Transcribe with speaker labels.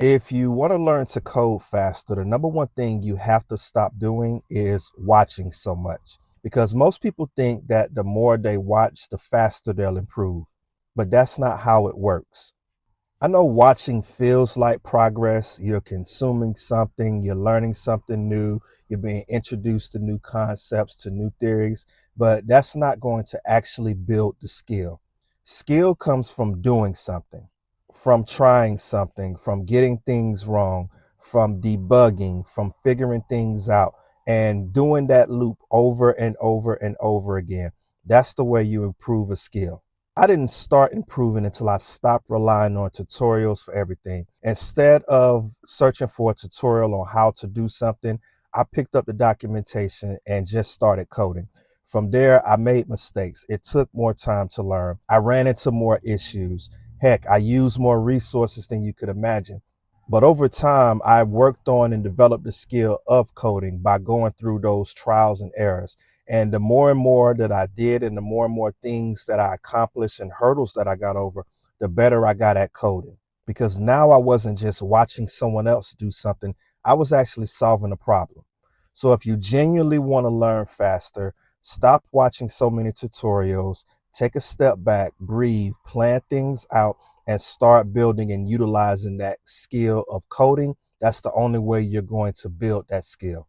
Speaker 1: If you want to learn to code faster, the number one thing you have to stop doing is watching so much. Because most people think that the more they watch, the faster they'll improve. But that's not how it works. I know watching feels like progress. You're consuming something, you're learning something new, you're being introduced to new concepts, to new theories, but that's not going to actually build the skill. Skill comes from doing something, from trying something, from getting things wrong, from debugging, from figuring things out, and doing that loop over and over and over again. That's the way you improve a skill. I didn't start improving until I stopped relying on tutorials for everything. Instead of searching for a tutorial on how to do something, I picked up the documentation and just started coding. From there, I made mistakes. It took more time to learn. I ran into more issues. Heck, I used more resources than you could imagine. But over time, I worked on and developed the skill of coding by going through those trials and errors. And the more and more that I did, and the more and more things that I accomplished and hurdles that I got over, the better I got at coding. Because now I wasn't just watching someone else do something, I was actually solving a problem. So if you genuinely want to learn faster, stop watching so many tutorials, take a step back, breathe, plan things out, and start building and utilizing that skill of coding. That's the only way you're going to build that skill.